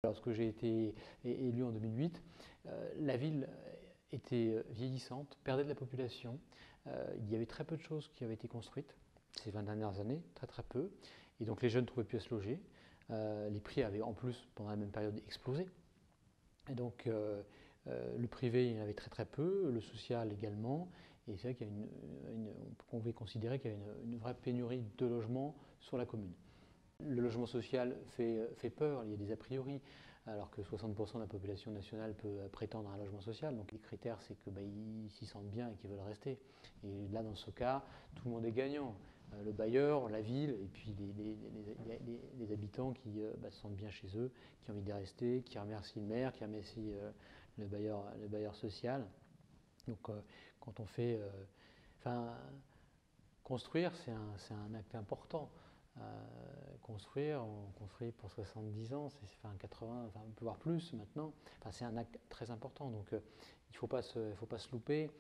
Lorsque j'ai été élu en 2008, la ville était vieillissante, perdait de la population. Il y avait très peu de choses qui avaient été construites ces 20 dernières années, très très peu. Et donc les jeunes ne trouvaient plus à se loger. Les prix avaient en plus, pendant la même période, explosé. Et donc le privé, il y en avait très très peu, le social également. Et c'est vrai qu'il y a on pouvait considérer qu'il y avait une vraie pénurie de logements sur la commune. Le logement social fait peur, il y a des a priori, alors que 60% de la population nationale peut prétendre à un logement social. Donc les critères, c'est qu'ils s'y sentent bien et qu'ils veulent rester. Et là, dans ce cas, tout le monde est gagnant. Le bailleur, la ville, et puis les habitants qui se sentent bien chez eux, qui ont envie d'y rester, qui remercient le maire, qui remercient le bailleur social. Donc quand on fait... construire, c'est un acte important. Construire, on construit pour 70 ans, c'est 80, on peut voir plus maintenant. C'est un acte très important, donc il ne faut pas se louper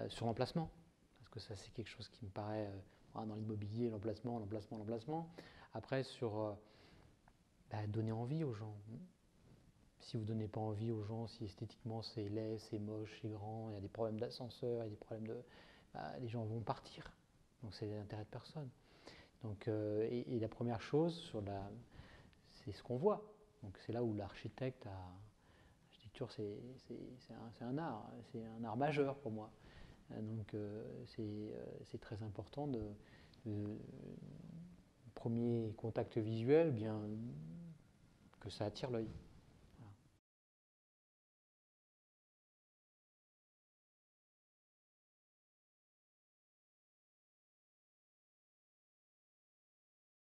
sur l'emplacement, parce que ça c'est quelque chose qui me paraît, dans l'immobilier, l'emplacement. Après, sur donner envie aux gens. Si vous ne donnez pas envie aux gens, si esthétiquement c'est laid, c'est moche, c'est grand, il y a des problèmes d'ascenseur, il y a des problèmes de... les gens vont partir, donc c'est l'intérêt de personne. Donc, et la première chose, c'est ce qu'on voit. Donc c'est là où l'architecture c'est un art, c'est un art majeur pour moi. Donc c'est très important premier contact visuel, bien que ça attire l'œil.